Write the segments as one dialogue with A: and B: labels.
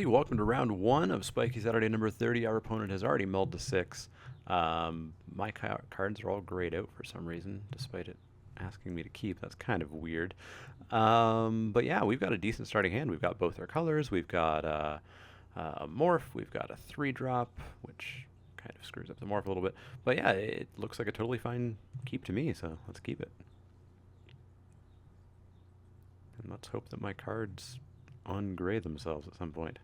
A: everybody. Welcome to round one of Spikey Saturday number 30. Our opponent has already mulled to 6. My cards are all grayed out for some reason, despite it asking me to keep. That's kind of weird. But yeah, we've got a decent starting hand. We've got both our colors. We've got a morph. We've got a 3-drop, which kind of screws up the morph a little bit. But yeah, it looks like a totally fine keep to me, so let's keep it. And let's hope that my cards ungray themselves at some point.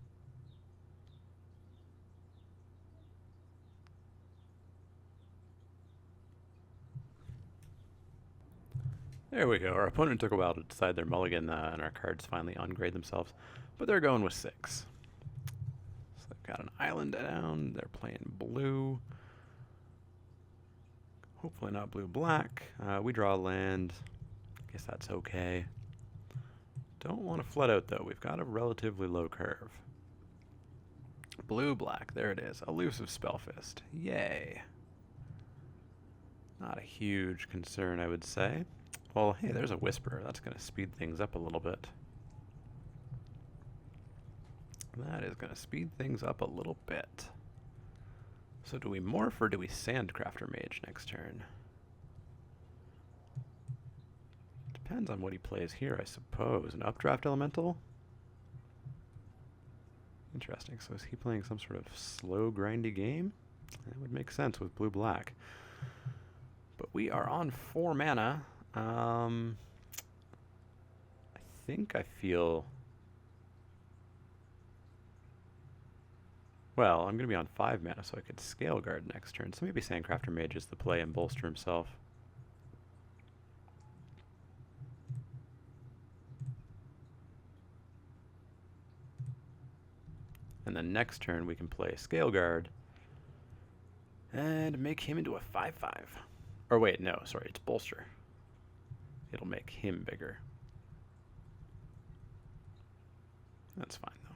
A: There we go. Our opponent took a while to decide their mulligan, and our cards finally ungrayed themselves. But they're going with 6. So they've got an island down. They're playing blue. Hopefully not blue-black. We draw a land. I guess that's okay. Don't want to flood out, though. We've got a relatively low curve. Blue-black. There it is. Elusive Spellfist. Yay. Not a huge concern, I would say. Well, hey, there's a Whisperer. That's going to speed things up a little bit. That is going to speed things up a little bit. So do we morph or do we Sandcrafter Mage next turn? Depends on what he plays here, I suppose. An Updraft Elemental? Interesting. So is he playing some sort of slow, grindy game? That would make sense with blue-black. But we are on 4 mana. I think I feel... Well, I'm going to be on 5 mana, so I could Scale Guard next turn. So maybe Sandcrafter Mage is the play and bolster himself. And then next turn we can play Scale Guard and make him into a 5/5. Or wait, no, sorry, it's bolster. It'll make him bigger. That's fine, though.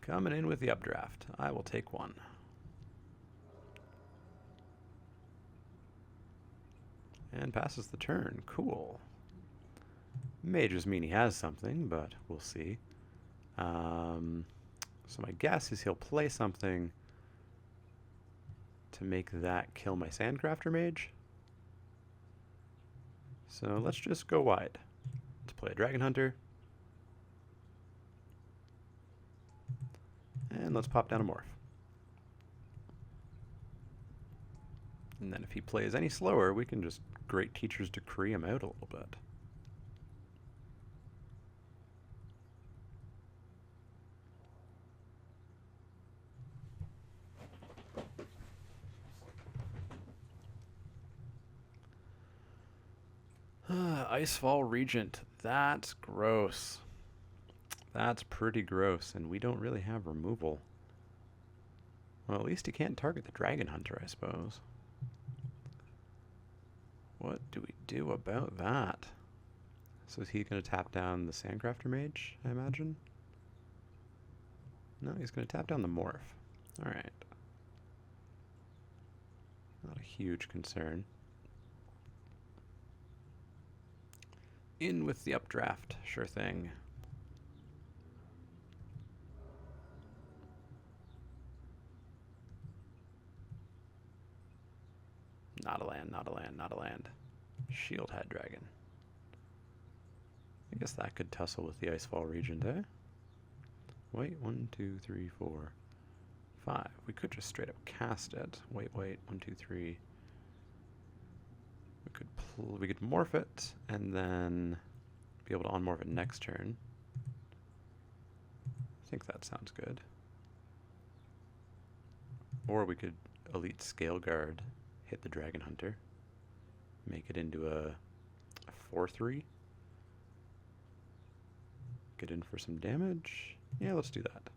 A: Coming in with the updraft. I will take 1. And passes the turn. Cool. May just mean he has something, but we'll see. So my guess is he'll play something to make that kill my Sandcrafter Mage. So let's just go wide. Let's play a Dragon Hunter. And let's pop down a Morph. And then if he plays any slower, we can just Great Teacher's Decree him out a little bit. Icefall Regent. That's gross. That's pretty gross, and we don't really have removal. Well, at least he can't target the Dragon Hunter, I suppose. What do we do about that? So is he going to tap down the Sandcrafter Mage, I imagine? No, he's going to tap down the Morph. Alright. Not a huge concern. In with the updraft, sure thing. Not a land, not a land, not a land. Shieldhead Dragon. I guess that could tussle with the Icefall Regent, eh? Wait, 1, 2, 3, 4, 5. We could just straight up cast it. Wait, 1, 2, 3. We could morph it and then be able to unmorph it next turn. I think that sounds good. Or we could Elite Scale Guard, hit the Dragon Hunter, make it into a 4/3. Get in for some damage. Yeah, let's do that.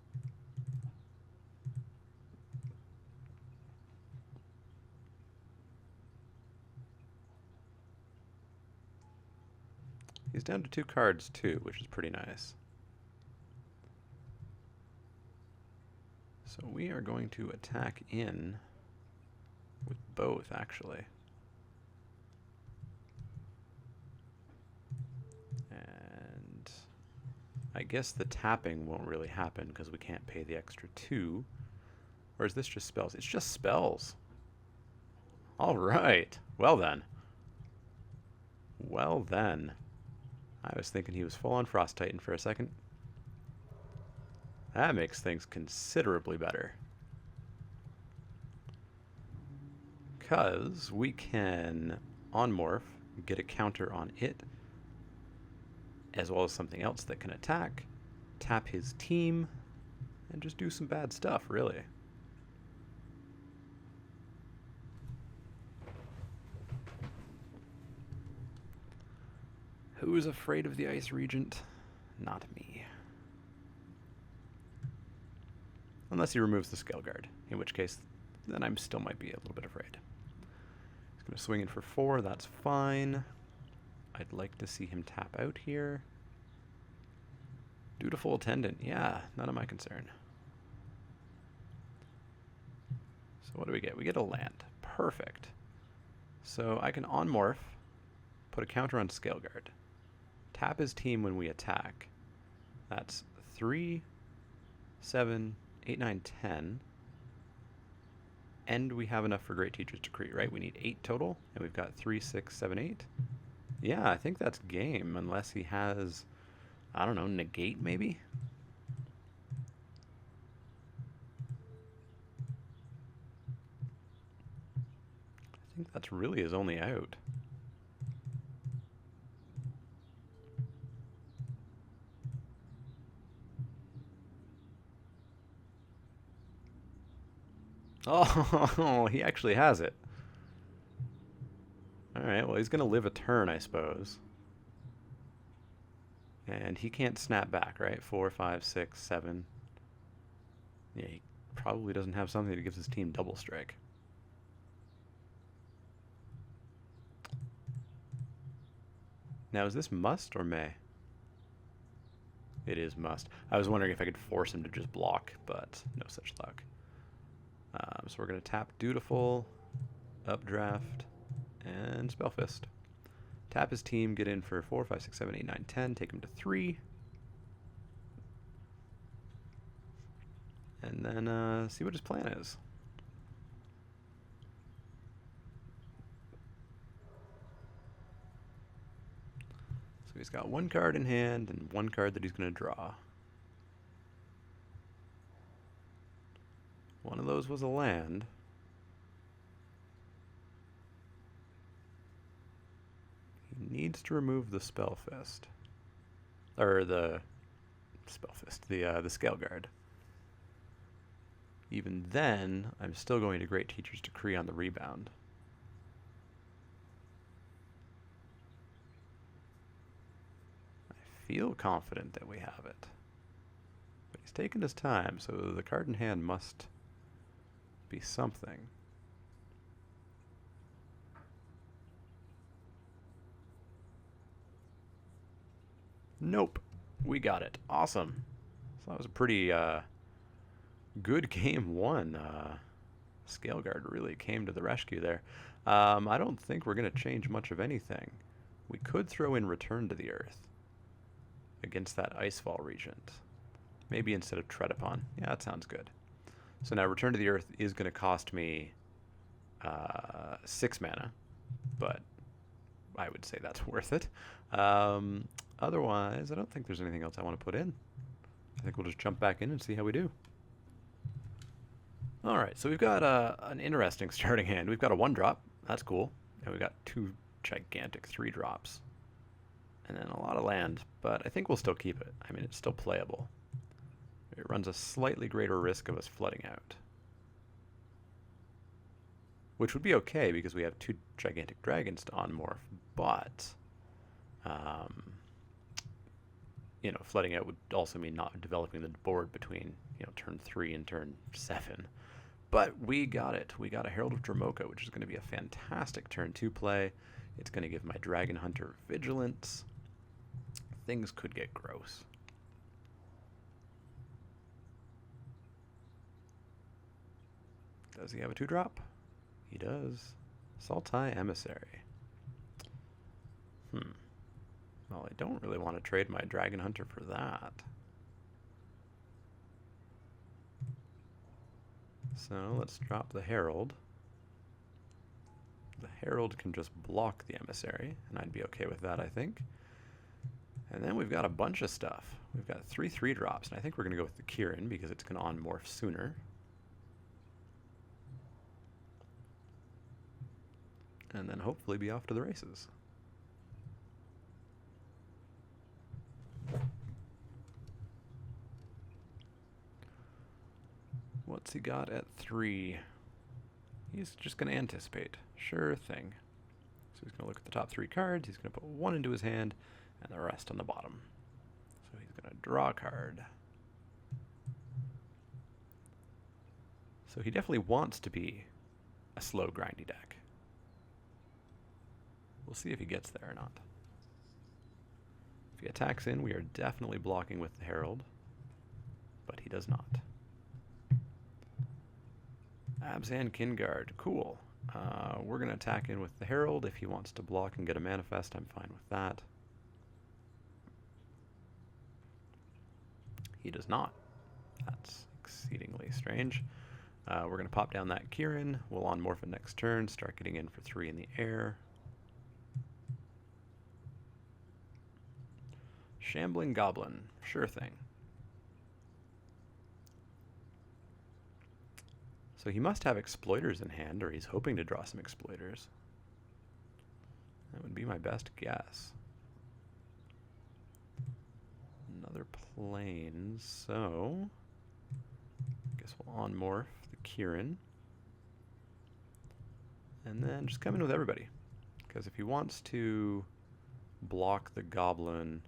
A: He's down to 2 cards too, which is pretty nice. So we are going to attack in both, actually. And I guess the tapping won't really happen because we can't pay the extra 2. Or is this just spells? It's just spells. All right. Well then. Well then. I was thinking he was full on Frost Titan for a second. That makes things considerably better. Because we can on-morph, get a counter on it, as well as something else that can attack, tap his team, and just do some bad stuff, really. Who's afraid of the Ice Regent? Not me. Unless he removes the Scale Guard, in which case, then I still might be a little bit afraid. He's going to swing in for 4, that's fine. I'd like to see him tap out here. Dutiful Attendant, yeah, none of my concern. So what do we get? We get a land. Perfect. So I can on-morph, put a counter on Scale Guard, tap his team when we attack. That's 3, 7, 8, 9, 10. And we have enough for Great Teacher's Decree, right? We need 8 total, and we've got 3, 6, 7, 8. Yeah, I think that's game, unless he has, I don't know, negate maybe? I think that's really his only out. Oh, he actually has it. Alright, well, he's going to live a turn, I suppose. And he can't snap back, right? 4, 5, 6, 7. Yeah, he probably doesn't have something that gives his team double strike. Now, is this must or may? It is must. I was wondering if I could force him to just block, but no such luck. So we're going to tap Dutiful, Updraft, and Spellfist. Tap his team, get in for 4, 5, 6, 7, 8, 9, 10, take him to 3. And then see what his plan is. So he's got 1 card in hand and 1 card that he's going to draw. One of those was a land. He needs to remove the Spellfist. Or the Spellfist, the Scale Guard. Even then, I'm still going to Great Teacher's Decree on the rebound. I feel confident that we have it. But he's taken his time, so the card in hand must be something. Nope. We got it. Awesome. So that was a pretty good game 1. Scale Guard really came to the rescue there. I don't think we're going to change much of anything. We could throw in Return to the Earth against that Icefall Regent. Maybe instead of Tread Upon. Yeah, that sounds good. So now Return to the Earth is going to cost me 6 mana, but I would say that's worth it. Otherwise, I don't think there's anything else I want to put in. I think we'll just jump back in and see how we do. Alright, so we've got an interesting starting hand. We've got a 1-drop. That's cool. And we've got 2 gigantic 3-drops. And then a lot of land, but I think we'll still keep it. I mean, it's still playable. It runs a slightly greater risk of us flooding out. Which would be okay because we have 2 gigantic dragons to on-morph, but you know, flooding out would also mean not developing the board between, you know, turn 3 and turn 7. But we got it. We got a Herald of Dromoka, which is going to be a fantastic turn 2 play. It's going to give my Dragon Hunter Vigilance. Things could get gross. Does he have a 2-drop? He does. Sultai Emissary. Well, I don't really want to trade my Dragon Hunter for that. So let's drop the Herald. The Herald can just block the Emissary, and I'd be okay with that, I think. And then we've got a bunch of stuff. We've got 3 3-drops, and I think we're going to go with the Kirin because it's going to on-morph sooner. And then hopefully be off to the races. What's he got at 3? He's just going to anticipate. Sure thing. So he's going to look at the top 3 cards. He's going to put 1 into his hand and the rest on the bottom. So he's going to draw a card. So he definitely wants to be a slow, grindy deck. We'll see if he gets there or not. If he attacks in, we are definitely blocking with the Herald, but he does not. Abzan Kingard, cool. We're going to attack in with the Herald. If he wants to block and get a manifest, I'm fine with that. He does not. That's exceedingly strange. We're going to pop down that Kirin. We'll on-morph it next turn, start getting in for 3 in the air. Shambling Goblin, sure thing. So he must have Exploiters in hand, or he's hoping to draw some Exploiters. That would be my best guess. Another plane, so I guess we'll on-morph the Kirin. And then just come in with everybody. Because if he wants to block the Goblin,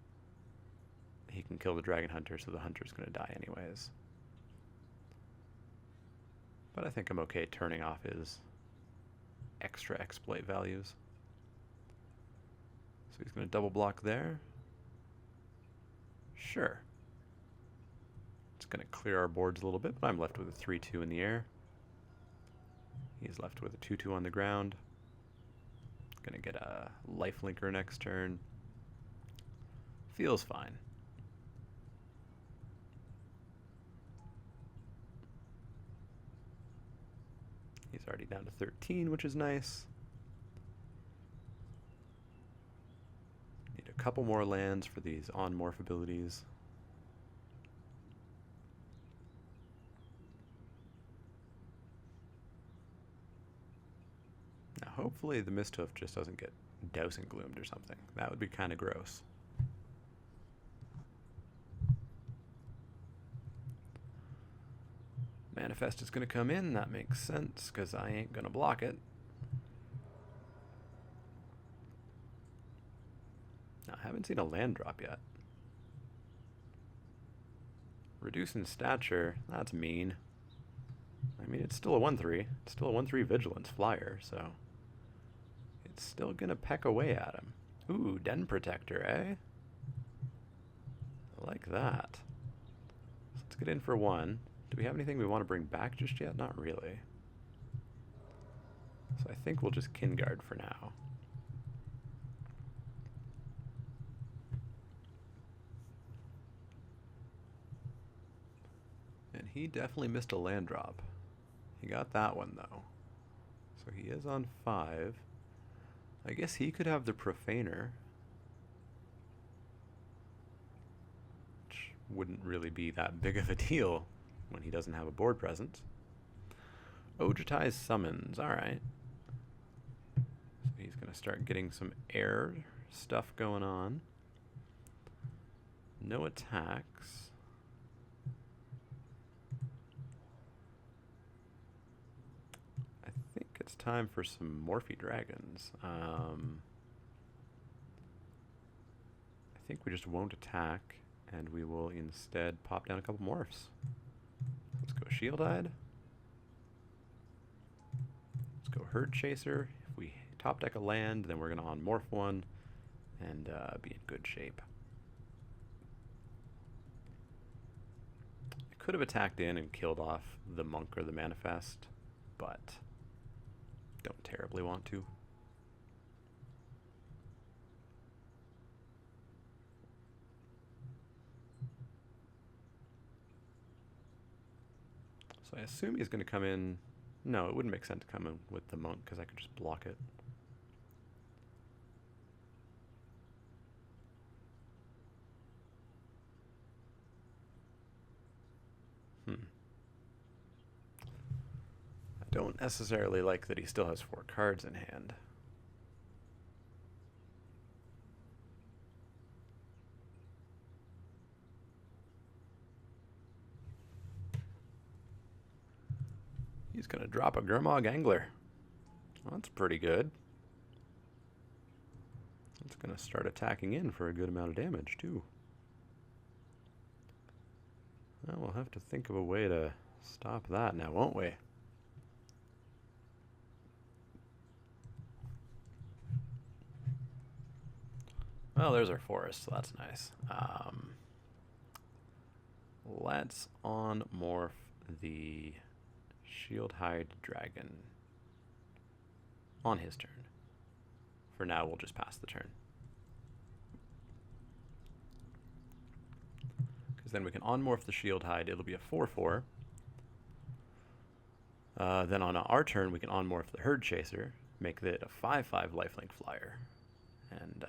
A: he can kill the Dragon Hunter, so the Hunter's going to die anyways. But I think I'm okay turning off his extra exploit values. So he's going to double block there. Sure. It's going to clear our boards a little bit, but I'm left with a 3-2 in the air. He's left with a 2-2 on the ground. Going to get a lifelinker next turn. Feels fine. He's already down to 13, which is nice. Need a couple more lands for these on-morph abilities. Now hopefully the Misthoof just doesn't get dousing gloomed or something. That would be kind of gross. Manifest is going to come in. That makes sense, because I ain't going to block it. Now, I haven't seen a land drop yet. Reduce in stature, that's mean. I mean, it's still a 1-3. It's still a 1-3 Vigilance Flyer, so it's still going to peck away at him. Ooh, Den Protector, eh? I like that. So let's get in for 1. Do we have anything we want to bring back just yet? Not really. So I think we'll just Kingard for now. And he definitely missed a land drop. He got that one, though. So he is on 5. I guess he could have the Profaner, which wouldn't really be that big of a deal when he doesn't have a board presence. Ojutai's Summons, alright. So he's going to start getting some air stuff going on. No attacks. I think it's time for some Morphe Dragons. I think we just won't attack, and we will instead pop down a couple morphs. Let's go Shield-Eyed. Let's go Herd Chaser. If we top deck a land, then we're going to on-morph one and be in good shape. I could have attacked in and killed off the Monk or the Manifest, but don't terribly want to. So I assume he's going to come in. No, it wouldn't make sense to come in with the monk because I could just block it. I don't necessarily like that he still has 4 cards in hand. He's going to drop a Gurmag Angler. Well, that's pretty good. It's going to start attacking in for a good amount of damage, too. Well, we'll have to think of a way to stop that now, won't we? Well, there's our forest, so that's nice. Let's on-morph the Shieldhide Dragon on his turn. For now, we'll just pass the turn. Because then we can on-morph the Shieldhide. It'll be a 4/4. Then on our turn, we can on-morph the Herd Chaser, make it a 5/5 lifelink flyer, and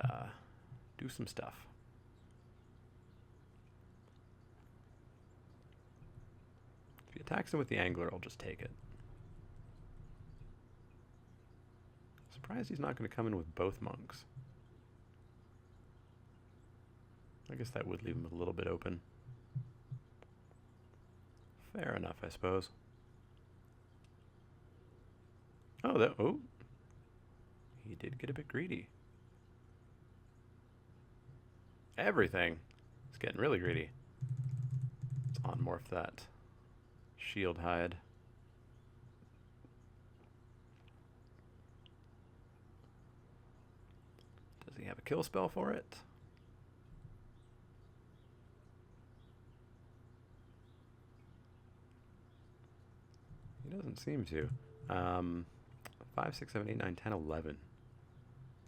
A: do some stuff. If he attacks him with the Angler, I'll just take it. Surprised he's not going to come in with both monks. I guess that would leave him a little bit open. Fair enough, I suppose. Oh, he did get a bit greedy. Everything. He's getting really greedy. Let's on-morph that Shieldhide. Does he have a kill spell for it? He doesn't seem to. 5, 6, 7, 8, 9, 10, 11.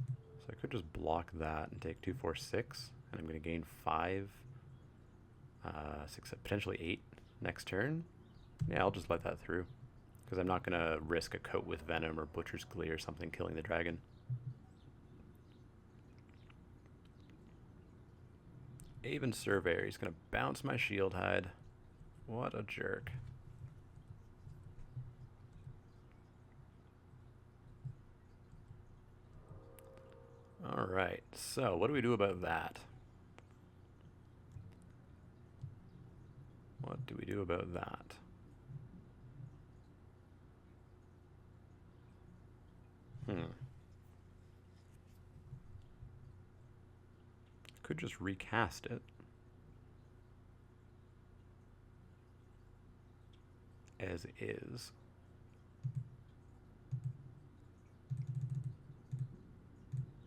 A: So I could just block that and take 2, 4, 6. And I'm going to gain 5, 6, potentially 8 next turn. Yeah, I'll just let that through. Because I'm not going to risk a Coat with Venom or Butcher's Glee or something killing the dragon. Aven Surveyor. He's going to bounce my Shieldhide. What a jerk. Alright, so what do we do about that? What do we do about that? Could just recast it. As is.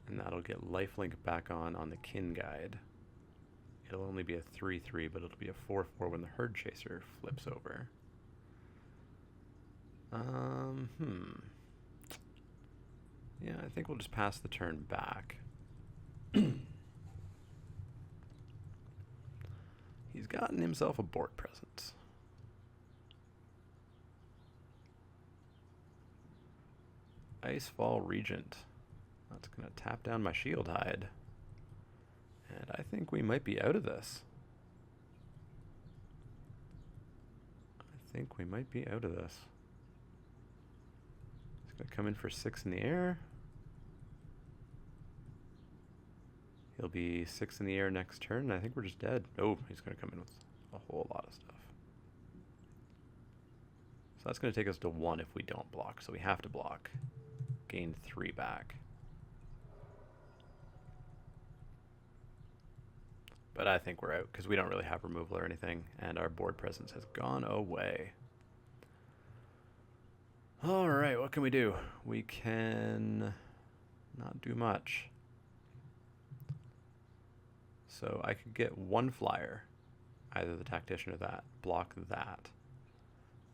A: And that'll get lifelink back on the Kin Guide. It'll only be a 3/3, but it'll be a 4/4 when the Herd Chaser flips over. Yeah, I think we'll just pass the turn back. He's gotten himself a board presence. Icefall Regent. That's going to tap down my Shieldhide. And I think we might be out of this. He's going to come in for 6 in the air. He'll be 6 in the air next turn, and I think we're just dead. Oh, he's going to come in with a whole lot of stuff. So that's going to take us to 1 if we don't block. So we have to block. Gain 3 back. But I think we're out because we don't really have removal or anything, and our board presence has gone away. Alright, what can we do? We can not do much. So I could get 1 flyer, either the Tactician or that. Block that.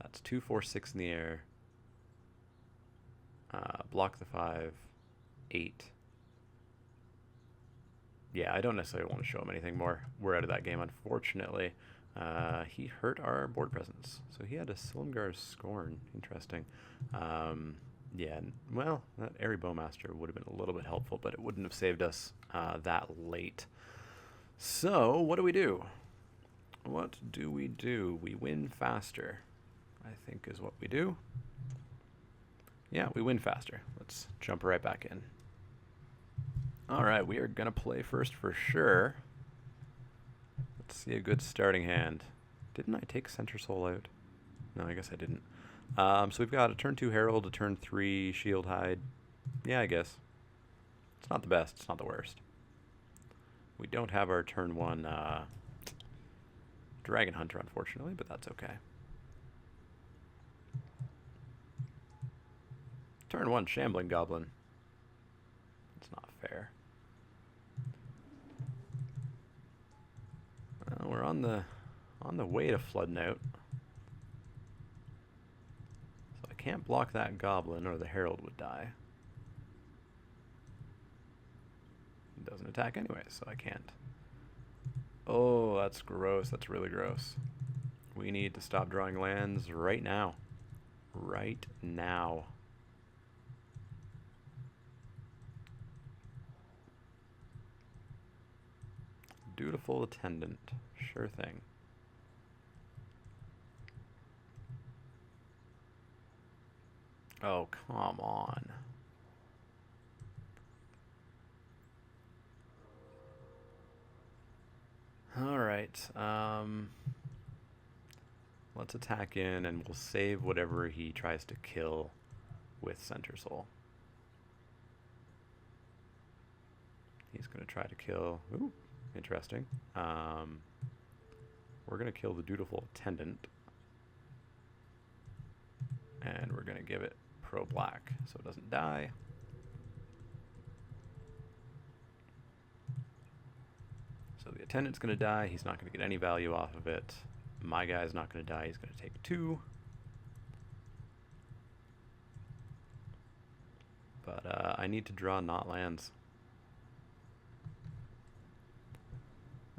A: That's 2, 4, 6 in the air. Block the 5, 8. Yeah, I don't necessarily want to show him anything more. We're out of that game, unfortunately. He hurt our board presence. So he had a Silumgar's Scorn. Interesting. Yeah, well, that Airy Bowmaster would have been a little bit helpful, but it wouldn't have saved us that late. So, what do we do? What do we do? We win faster, I think is what we do. Yeah, we win faster. Let's jump right back in. Alright, we are going to play first for sure. Let's see a good starting hand. Didn't I take Center Soul out? No, I guess I didn't. So we've got a turn 2 Herald, a turn 3 Shield Hide. Yeah, I guess. It's not the best, it's not the worst. We don't have our turn 1 Dragon Hunter, unfortunately, but that's okay. Turn 1 Shambling Goblin. It's not fair. We're on the way to flooding out. So I can't block that goblin or the herald would die. It doesn't attack anyway, so I can't. Oh, that's gross. That's really gross. We need to stop drawing lands right now. Right now. Dutiful Attendant. Sure thing. Oh, come on. Alright, let's attack in and we'll save whatever he tries to kill with Center Soul. He's going to try to kill... Ooh, interesting. We're going to kill the Dutiful Attendant. And we're going to give it pro-black so it doesn't die. So the Attendant's going to die. He's not going to get any value off of it. My guy's not going to die. He's going to take 2. But I need to draw not lands.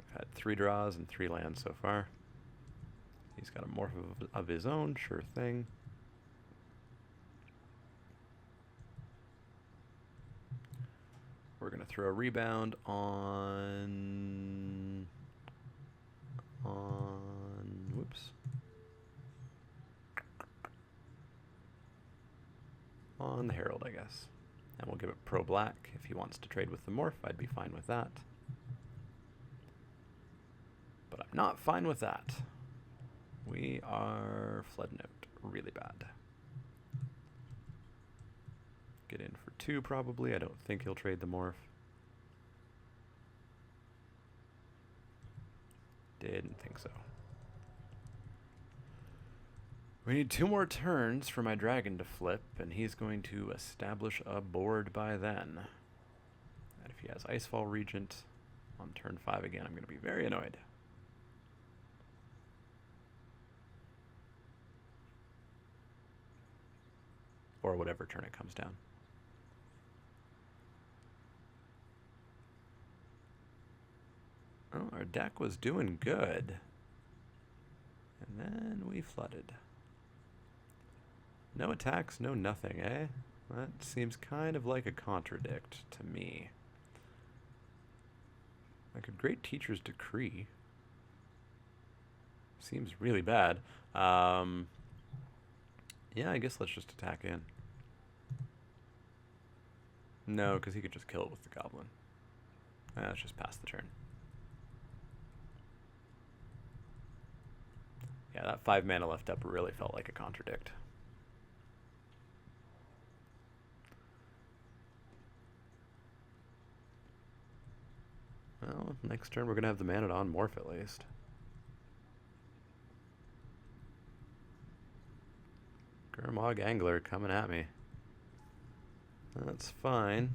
A: I've had 3 draws and 3 lands so far. He's got a morph of his own. Sure thing. We're going to throw a rebound on whoops. On the Herald, I guess. And we'll give it pro black. If he wants to trade with the morph, I'd be fine with that. But I'm not fine with that. We are flooding out really bad. Get in for 2 probably. I don't think he'll trade the morph. Didn't think so. We need 2 more turns for my dragon to flip, and he's going to establish a board by then. And if he has Icefall Regent on turn 5 again, I'm going to be very annoyed. Or whatever turn it comes down. Oh, our deck was doing good. And then we flooded. No attacks, no nothing, eh? That seems kind of like a contradict to me. Like a great teacher's decree. Seems really bad. Yeah, I guess let's just attack in. No, because he could just kill it with the goblin. Let's just pass the turn. Yeah, that 5 mana left up really felt like a contradict. Well, next turn we're going to have the mana to unmorph at least. Gurmag Angler coming at me. That's fine.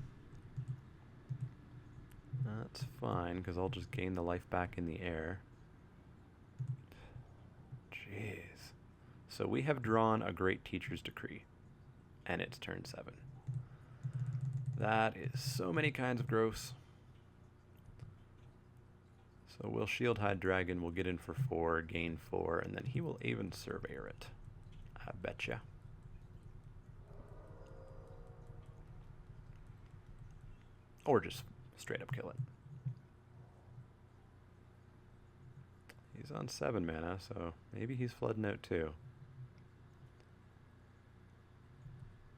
A: That's fine, because I'll just gain the life back in the air. Jeez. So we have drawn a great teacher's decree. and it's turn 7. That is so many kinds of gross. So we'll Shield Hide Dragon, we'll get in for 4, gain 4, and then he will even Surveyor it. I betcha. Or just straight up kill it. He's on 7 mana, so maybe he's flooding out too.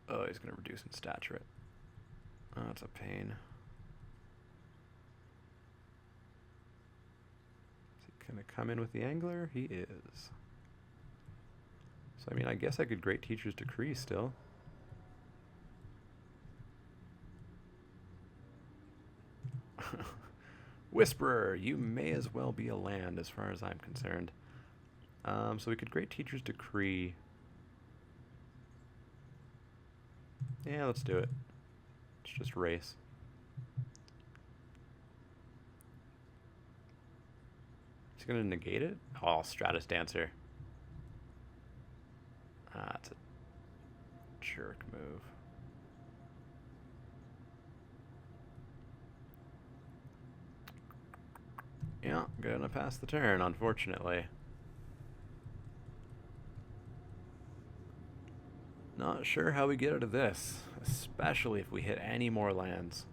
A: Oh, he's going to reduce in stature it. Oh, that's a pain. Is he going to come in with the Angler? He is. So, I mean, I guess I could Great Teacher's Decree still. Whisperer, you may as well be a land as far as I'm concerned. So we could Great Teacher's Decree. Yeah, let's do it. Let's just race. Is he going to negate it? Oh, Stratus Dancer. That's a jerk move. Yeah, gonna pass the turn, unfortunately. Not sure how we get out of this, especially if we hit any more lands.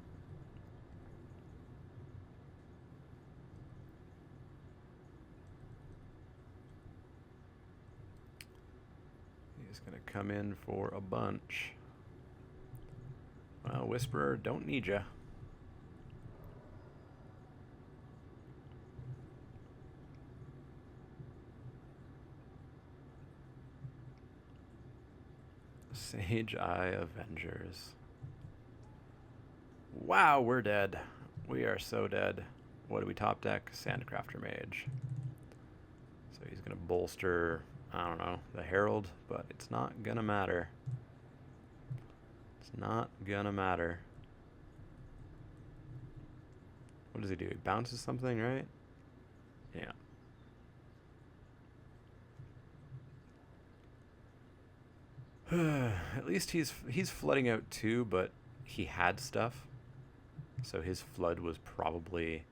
A: He's gonna come in for a bunch. Well, Whisperer, don't need ya. Sage Eye Avengers. Wow, we're dead. We are so dead. What do we top deck? Sandcrafter Mage. So he's going to bolster, I don't know, the Herald, but it's not going to matter. It's not going to matter. What does he do? He bounces something, right? Yeah. At least he's flooding out too, but he had stuff, so his flood was probably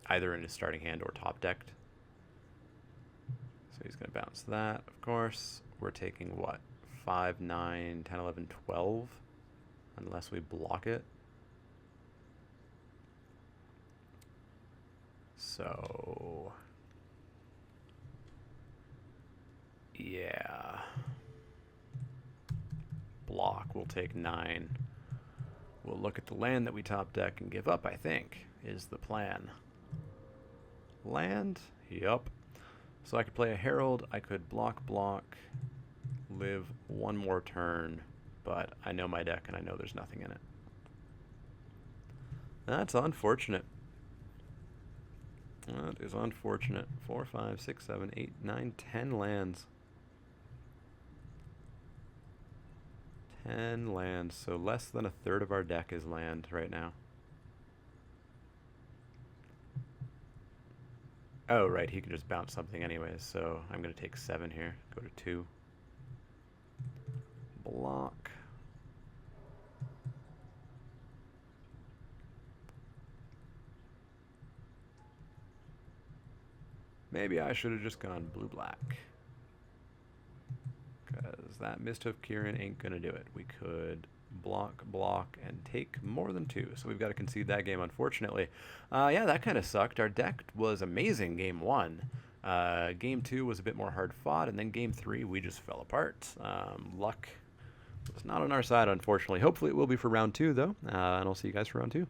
A: either in his starting hand or top decked. So he's going to bounce that, of course. We're taking what? 5, 9, 10, 11, 12, unless we block it. So yeah. Block will take 9. We'll look at the land that we top deck and give up, I think, is the plan. Land? Yup. So I could play a Herald, I could block, live one more turn, but I know my deck and I know there's nothing in it. That's unfortunate. That is unfortunate. 4, 5, 6, 7, 8, 9, 10 lands. 10 lands, so less than a third of our deck is land right now. Oh, right, he can just bounce something anyways, so I'm going to take 7 here. Go to 2. Block. Maybe I should have just gone blue-black. Because that Misthoof Kieran ain't going to do it. We could block, and take more than 2. So we've got to concede that game, unfortunately. Yeah, that kind of sucked. Our deck was amazing game 1. Game 2 was a bit more hard fought, and then game 3 we just fell apart. Luck was not on our side, unfortunately. Hopefully it will be for round 2, though, and I'll see you guys for round 2.